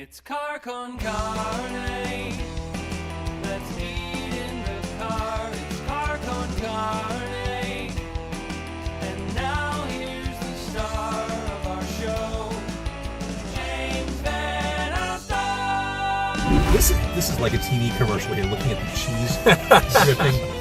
It's car con carne. Let's eat in the car. It's car con carne. And now here's the star of our show, James Van Alstyne. This is like a TV commercial. You're looking at the cheese dripping.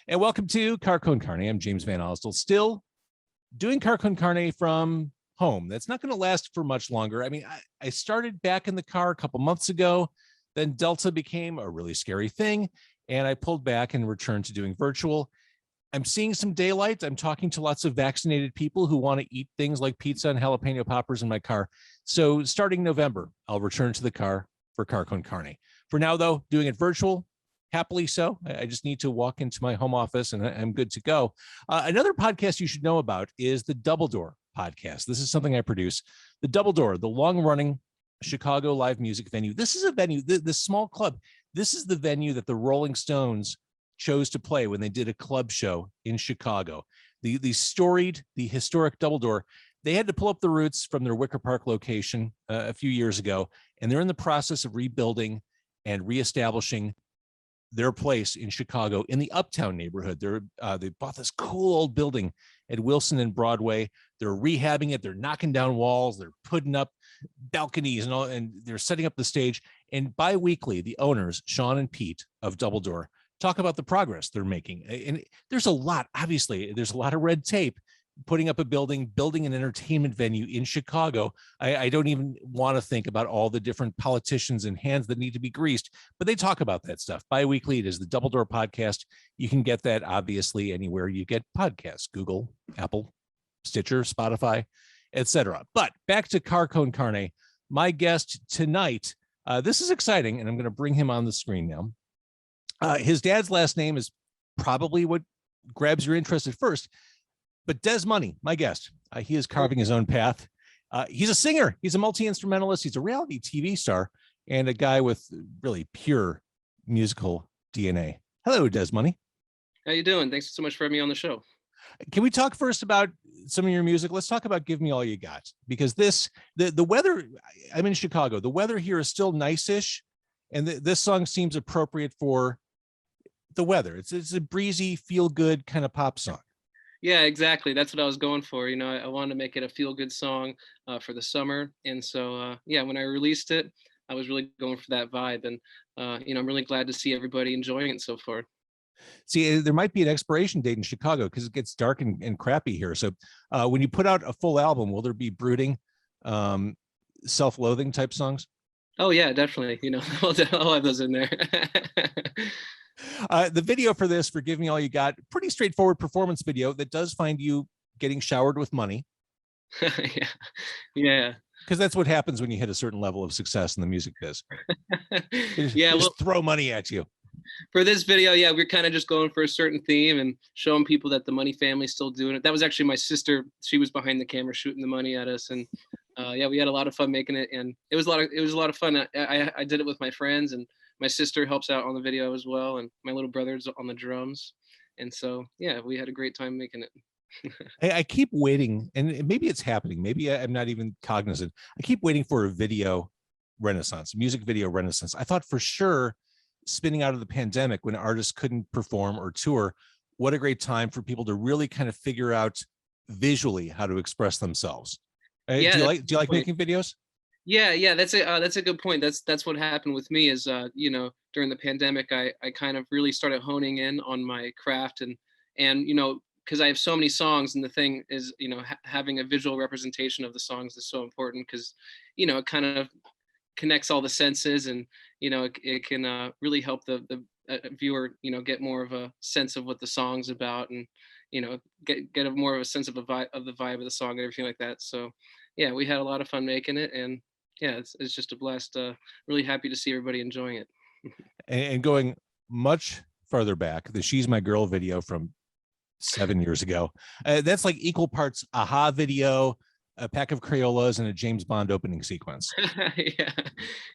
And welcome to Car Con Carne. I'm James Van Alstyne, still doing Car Con Carne from home. That's not going to last for much longer. I mean, I started back in the car a couple months ago, then Delta became a really scary thing, and I pulled back and returned to doing virtual. I'm seeing some daylight. I'm talking to lots of vaccinated people who want to eat things like pizza and jalapeno poppers in my car. So starting November, I'll return to the car for Car Con Carne. For now, though, doing it virtual. Happily so. I just need to walk into my home office and I'm good to go. Another podcast you should know about is the Double Door podcast. This is something I produce. The Double Door, the long-running Chicago live music venue. This is a venue, this small club. This is the venue that the Rolling Stones chose to play when they did a club show in Chicago. The historic Double Door. They had to pull up the roots from their Wicker Park location a few years ago, and they're in the process of rebuilding and reestablishing their place in Chicago in the Uptown neighborhood. They bought this cool old building at Wilson and Broadway. They're rehabbing it. They're knocking down walls. They're putting up balconies and all, and they're setting up the stage. And bi-weekly, the owners, Sean and Pete of Double Door, talk about the progress they're making. And there's a lot, obviously, there's a lot of red tape. Putting up a building an entertainment venue in Chicago. I don't even want to think about all the different politicians and hands that need to be greased, but they talk about that stuff. Bi-weekly, it is the Double Door podcast. You can get that obviously anywhere you get podcasts, Google, Apple, Stitcher, Spotify, etc. But back to Car Con Carne. My guest tonight, this is exciting, and I'm going to bring him on the screen now. His dad's last name is probably what grabs your interest at first. But Dez Money, my guest, he is carving his own path. He's a singer. He's a multi-instrumentalist. He's a reality TV star and a guy with really pure musical DNA. Hello, Dez Money. How you doing? Thanks so much for having me on the show. Can we talk first about some of your music? Let's talk about Give Me All You Got, because the weather, I'm in Chicago. The weather here is still nice-ish, and this song seems appropriate for the weather. It's a breezy, feel-good kind of pop song. Yeah, exactly. That's what I was going for. You know, I wanted to make it a feel-good song for the summer. And so, when I released it, I was really going for that vibe. And, I'm really glad to see everybody enjoying it so far. See, there might be an expiration date in Chicago because it gets dark and crappy here. So when you put out a full album, will there be brooding, self-loathing type songs? Oh, yeah, definitely. You know, I'll have those in there. The video for this, for Give Me All You Got, pretty straightforward performance video that does find you getting showered with money. Yeah. Because that's what happens when you hit a certain level of success in the music biz. Just throw money at you. For this video, yeah, we're kind of just going for a certain theme and showing people that the Money family's still doing it. That was actually my sister. She was behind the camera shooting the money at us, and we had a lot of fun making it, and it was a lot of fun. I did it with my friends, and my sister helps out on the video as well, and my little brother's on the drums. And so, yeah, we had a great time making it. I keep waiting, and maybe it's happening. Maybe I'm not even cognizant. I keep waiting for a video renaissance, music video renaissance. I thought for sure, spinning out of the pandemic when artists couldn't perform or tour, what a great time for people to really kind of figure out visually how to express themselves. Yeah, do you like making videos? Yeah, that's a good point. That's what happened with me is, during the pandemic, I kind of really started honing in on my craft and because I have so many songs, and the thing is, having a visual representation of the songs is so important because, it kind of connects all the senses, and, it can really help the viewer, get more of a sense of what the song's about, and, get a more of a sense of the vibe of the song and everything like that. So, yeah, we had a lot of fun making it, and yeah, it's just a blast. Really happy to see everybody enjoying it. And going much further back, the She's My Girl video from 7 years ago, that's like equal parts Aha video, a pack of Crayolas and a James Bond opening sequence. Yeah,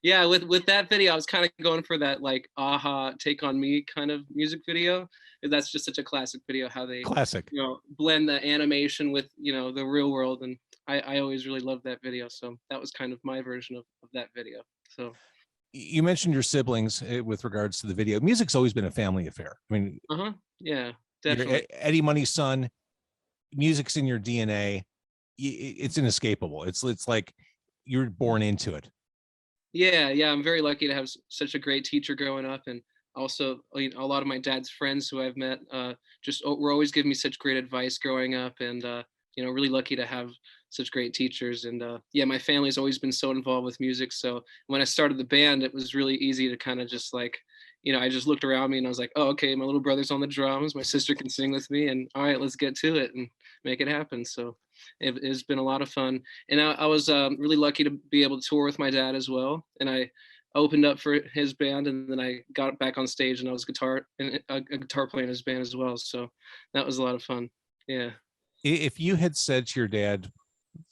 yeah. With that video, I was kind of going for that like aha, Take on Me kind of music video. That's just such a classic video, how they Classic. blend the animation with the real world, and I always really loved that video. So that was kind of my version of that video. So You mentioned your siblings with regards to the video. Music's always been a family affair. I mean, yeah, you're definitely. Eddie Money's son. Music's in your DNA. It's inescapable. It's like you're born into it. Yeah. I'm very lucky to have such a great teacher growing up, and also a lot of my dad's friends who I've met just were always giving me such great advice growing up, and really lucky to have such great teachers. And yeah, my family's always been so involved with music. So when I started the band, it was really easy to kind of just like, I just looked around me and I was like, oh, okay, my little brother's on the drums, my sister can sing with me, and all right, let's get to it and make it happen. So it's been a lot of fun, and I was really lucky to be able to tour with my dad as well. And I opened up for his band, and then I got back on stage and I was a guitar player in his band as well. So that was a lot of fun. Yeah. If you had said to your dad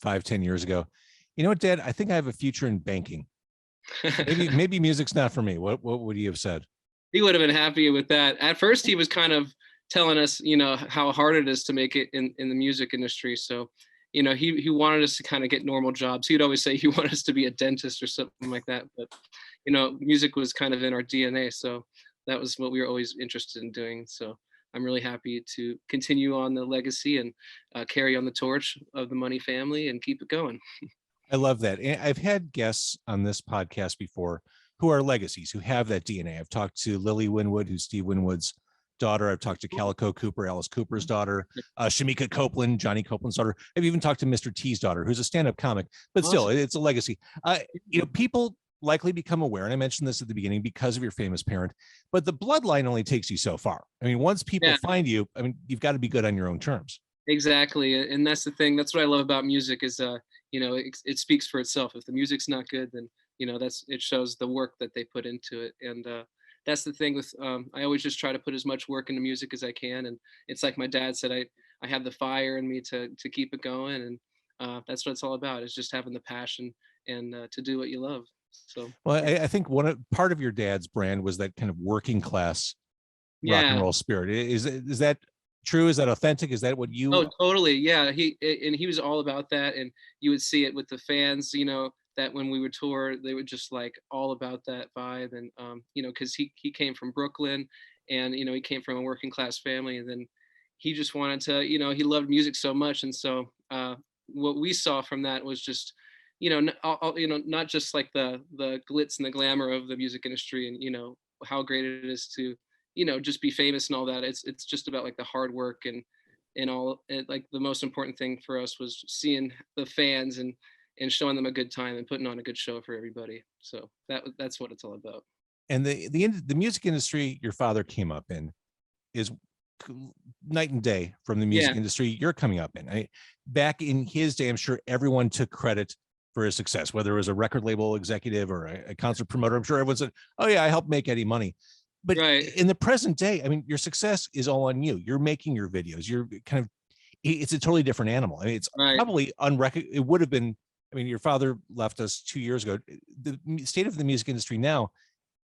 5-10 years ago, you know what, Dad, I think I have a future in banking. Maybe music's not for me. What would you have said? He would have been happy with that. At first, he was kind of telling us, how hard it is to make it in the music industry. So, he wanted us to kind of get normal jobs. He'd always say he wanted us to be a dentist or something like that. But, music was kind of in our DNA. So that was what we were always interested in doing. So I'm really happy to continue on the legacy and carry on the torch of the Money family and keep it going. I love that. And I've had guests on this podcast before who are legacies, who have that DNA. I've talked to Lily Winwood, who's Steve Winwood's daughter. I've talked to Calico Cooper, Alice Cooper's daughter, Shamika Copeland, Johnny Copeland's daughter. I've even talked to Mr. T's daughter, who's a stand-up comic, but still, it's a legacy. People likely become aware, and I mentioned this at the beginning, because of your famous parent, but the bloodline only takes you so far. I mean, once people find you, I mean, you've got to be good on your own terms. Exactly. And that's the thing. That's what I love about music is, it speaks for itself. If the music's not good, then, it shows the work that they put into it. And that's the thing with, I always just try to put as much work into music as I can. And it's like my dad said, I have the fire in me to keep it going. And that's what it's all about, is just having the passion and to do what you love. So, well, I think part of your dad's brand was that kind of working class rock and roll spirit. Is that true? Is that authentic? Is that what you? Oh, totally. Yeah. He was all about that. And you would see it with the fans, that when we would tour, they would just like all about that vibe. And, cause he came from Brooklyn, and, he came from a working class family, and then he just wanted to, he loved music so much. And so, what we saw from that was just, not just like the glitz and the glamour of the music industry, and, how great it is to, just be famous and all that. It's just about like the hard work and all. And like the most important thing for us was seeing the fans and showing them a good time and putting on a good show for everybody. So that's what it's all about. And the music industry your father came up in is night and day from the music industry you're coming up in. Back in his day, I'm sure everyone took credit for his success, whether it was a record label executive or a concert promoter. I'm sure everyone said, oh yeah, I helped make Eddie Money. But in the present day, I mean, your success is all on you. You're making your videos. You're kind of, it's a totally different animal. I mean, it's probably it would have been, I mean, your father left us 2 years ago. The state of the music industry now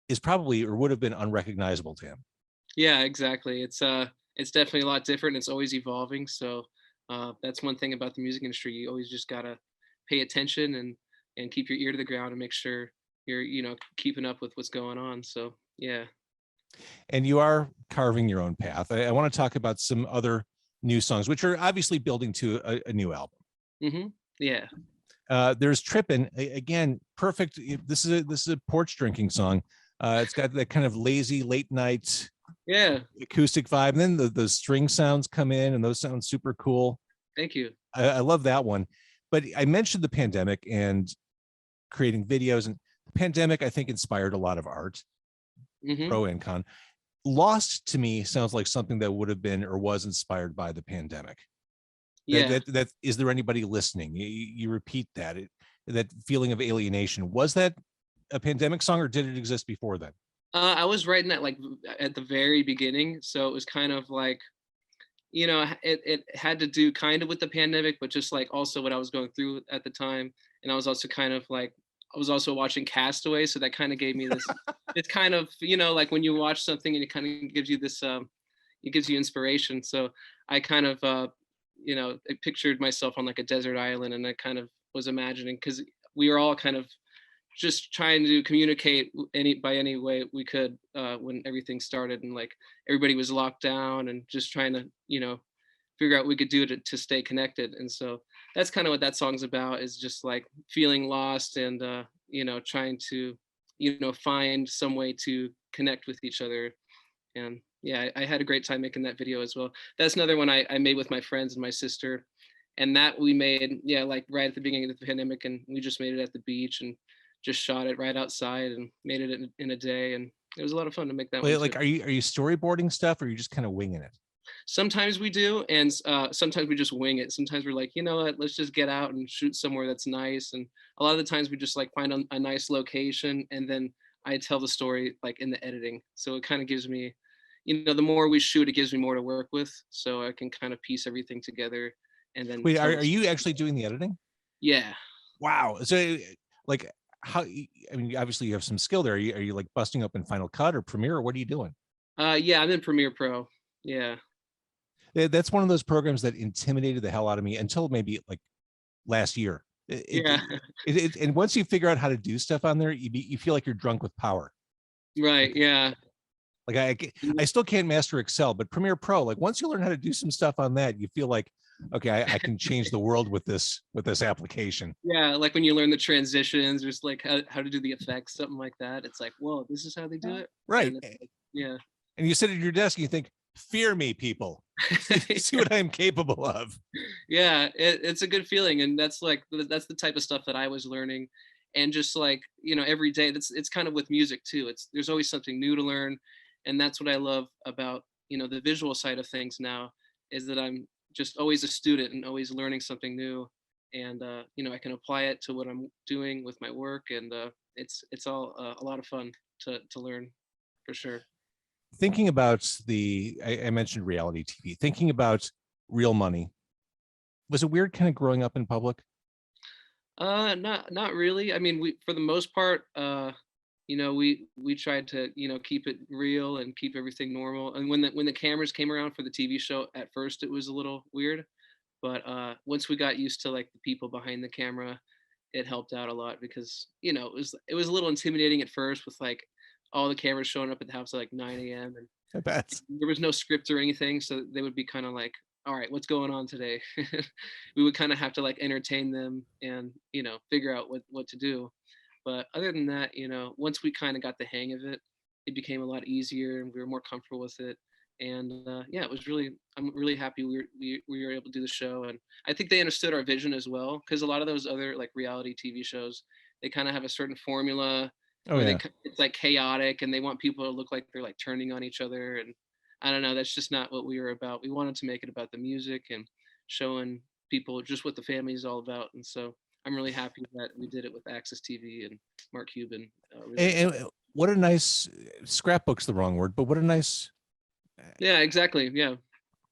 is probably, or would have been, unrecognizable to him. Yeah, exactly. It's definitely a lot different. It's always evolving. So that's one thing about the music industry. You always just gotta pay attention and keep your ear to the ground and make sure you're, keeping up with what's going on. So yeah. And you are carving your own path. I want to talk about some other new songs, which are obviously building to a new album. Mm-hmm. Yeah. There's Trippin', again, perfect. This is a porch drinking song. It's got that kind of lazy late night acoustic vibe. And then the string sounds come in, and those sound super cool. Thank you. I love that one. But I mentioned the pandemic and creating videos, and the pandemic, I think, inspired a lot of art, pro and con. Lost to me sounds like something that would have been or was inspired by the pandemic. Yeah. That is there anybody listening? You repeat that feeling of alienation. Was that a pandemic song, or did it exist before then? I was writing that like at the very beginning, so it was kind of like you know, it had to do kind of with the pandemic, but just like also what I was going through at the time. And I was also kind of like, I was also watching Castaway. So that kind of gave me this, it's kind of, you know, like when you watch something and it kind of gives you this, it gives you inspiration. So I kind of, you know, I pictured myself on like a desert island, and I kind of was imagining, because we were all kind of just trying to communicate any way we could, when everything started, and like everybody was locked down and just trying to, you know, figure out what we could do to stay connected. And so that's kind of what that song's about, is just like feeling lost, and you know, trying to, you know, find some way to connect with each other. And yeah, I had a great time making that video as well. That's another one I made with my friends and my sister, and that we made, yeah, like right at the beginning of the pandemic, and we just made it at the beach and just shot it right outside and made it in a day, and it was a lot of fun to make that one Wait, too. like, are you storyboarding stuff, or are you just kind of winging it? Sometimes we do, and sometimes we just wing it. Sometimes we're like, you know what, let's just get out and shoot somewhere that's nice. And a lot of the times we just like find a nice location, and then I tell the story like in the editing. So it kind of gives me, you know, the more we shoot, it gives me more to work with, so I can kind of piece everything together and then Wait, tell are the you story. actually doing the editing? Yeah. Wow. So, like, how? I mean, obviously you have some skill there. Are you like busting up in Final Cut or Premiere, or what are you doing? Yeah, I'm in Premiere Pro. Yeah. That's one of those programs that intimidated the hell out of me until maybe like last year. Yeah. And once you figure out how to do stuff on there, you feel like you're drunk with power. Right. Yeah. Like I still can't master Excel, but Premiere Pro, like once you learn how to do some stuff on that, you feel like, okay, I can change the world with this application. Yeah, like when you learn the transitions, just like how to do the effects, something like that. It's like, whoa, this is how they do it. Right. And it's like, yeah. And you sit at your desk and you think, fear me, people. See what I'm capable of. Yeah, it's a good feeling, and that's like that's the type of stuff that I was learning, and just like, you know, every day. That's It's kind of with music too. It's There's always something new to learn, and that's what I love about, you know, the visual side of things now, is that I'm just always a student and always learning something new, and you know, I can apply it to what I'm doing with my work, and it's all a lot of fun to learn, for sure. Thinking about I mentioned reality TV, thinking about real money. Was it weird kind of growing up in public? Not really. I mean, we for the most part, you know, we tried to, you know, keep it real and keep everything normal. And when the cameras came around for the TV show, at first it was a little weird, but once we got used to like the people behind the camera, it helped out a lot, because, you know, it was a little intimidating at first, with like all the cameras showing up at the house at like 9 a.m. and I bet. there was no script or anything, so they would be kind of like, all right, what's going on today? We would kind of have to like entertain them and, you know, figure out what to do. But other than that, you know, once we kind of got the hang of it, it became a lot easier, and we were more comfortable with it. And yeah, it was really, I'm really happy we were able to do the show. And I think they understood our vision as well, because a lot of those other like reality TV shows, they kind of have a certain formula Oh where yeah. it's like chaotic, and they want people to look like they're like turning on each other. And I don't know, that's just not what we were about. We wanted to make it about the music and showing people just what the family is all about. And so I'm really happy that we did it with Access TV and Mark Cuban. Really, And what a nice scrapbook's the wrong word, but what a nice yeah, exactly. Yeah,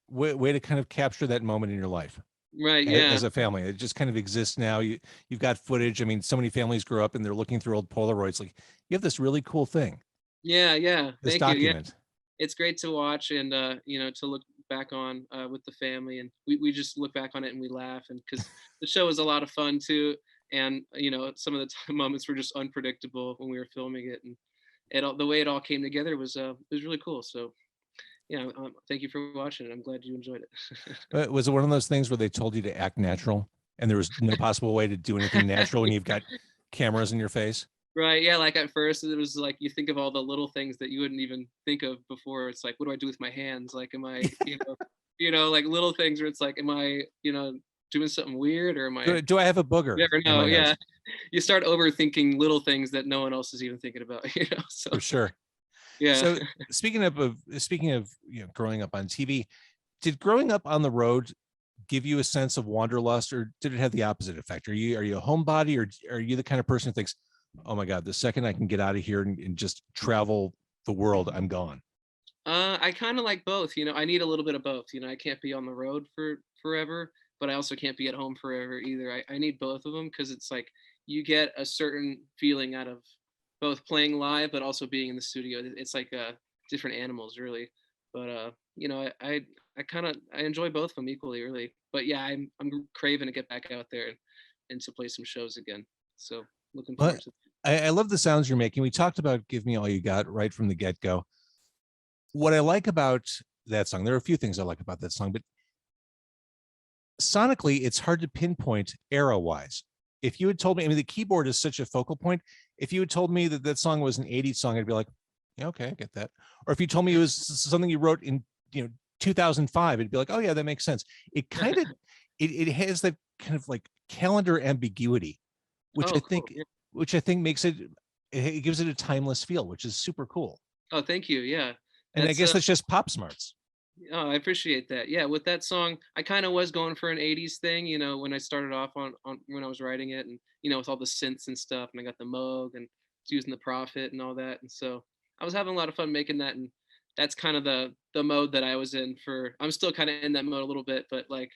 way to kind of capture that moment in your life right. Yeah, as a family. It just kind of exists now. You've got footage. I mean, so many families grow up and they're looking through old Polaroids. Like, you have this really cool thing, yeah, yeah. this Thank you. Yeah, document. it's great to watch, and you know, to look back on with the family, and we just look back on it and we laugh, and because the show is a lot of fun too. And you know, some of the moments were just unpredictable when we were filming it, and the way it all came together was really cool. So yeah, thank you for watching it. I'm glad you enjoyed Was it one of those things where they told you to act natural and there was no possible way to do anything natural when it. you've got cameras in your face? Right. Yeah. Like at first, it was like you think of all the little things that you wouldn't even think of before. It's like, what do I do with my hands? Like, am I, like little things where it's like, am I, doing something weird, or am I? Do I have a booger You never in know. my Yeah. nose? You start overthinking little things that no one else is even thinking about. So For sure. yeah. So speaking of growing up on TV, did growing up on the road give you a sense of wanderlust, or did it have the opposite effect? Are you a homebody, or are you the kind of person who thinks, oh my God, the second I can get out of here and just travel the world, I'm gone? I kind of like both. I need a little bit of both. I can't be on the road for forever, but I also can't be at home forever either. I need both of them because it's like you get a certain feeling out of both playing live, but also being in the studio. It's like different animals, really. But I kind of I enjoy both of them equally, really. But yeah, I'm craving to get back out there and to play some shows again. So looking But forward to. I love the sounds you're making. We talked about "Give Me All You Got" right from the get-go. What I like about that song, there are a few things I like about that song, but sonically, it's hard to pinpoint era-wise. If you had told me, I mean, the keyboard is such a focal point. If you had told me that that song was an 80s song, I'd be like, yeah, okay, I get that. Or if you told me it was something you wrote in, 2005, it'd be like, oh yeah, that makes sense. It kind of, it has that kind of like calendar ambiguity, which Oh, I cool. think, Yeah. makes it gives it a timeless feel, which is super cool. Oh, thank you. Yeah. And I That's guess that's just pop smarts. Oh, I appreciate that. Yeah, with that song, I kind of was going for an 80s thing, when I started off on when I was writing it and with all the synths and stuff and I got the Moog and using the Prophet and all that. And so I was having a lot of fun making that and that's kind of the mode that I was in for I'm still kind of in that mode a little bit, but like,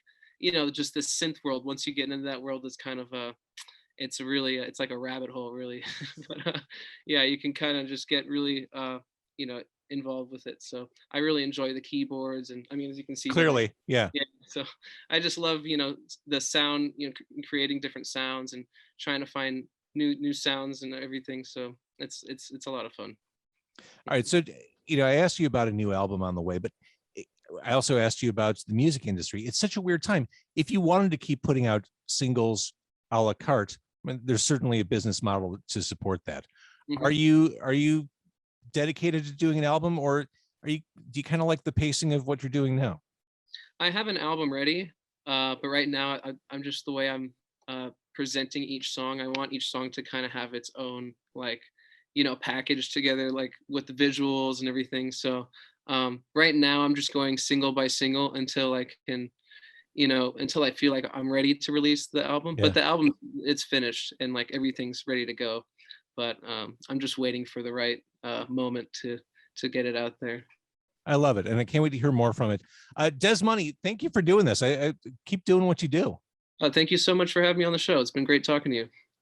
just this synth world, once you get into that world it's kind of it's really it's like a rabbit hole really. But yeah, you can kind of just get really you know involved with it. So I really enjoy the keyboards, and I mean, as you can see behind, Clearly, yeah. yeah. So I just love the sound, creating different sounds and trying to find new sounds and everything. So it's a lot of fun. All right. So, I asked you about a new album on the way, but I also asked you about the music industry. It's such a weird time. If you wanted to keep putting out singles a la carte, I mean, there's certainly a business model to support that. Mhm. Are you dedicated to doing an album, or do you kind of like the pacing of what you're doing now? I have an album ready, but right now I'm just the way I'm presenting each song. I want each song to kind of have its own like, package together, like with the visuals and everything. So right now I'm just going single by single until I can, until I feel like I'm ready to release the album. But Yeah, the album, it's finished and like everything's ready to go. But I'm just waiting for the right moment to get it out there. I love it, and I can't wait to hear more from it. Des Money, thank you for doing this. I keep doing what you do. Thank you so much for having me on the show. It's been great talking to you.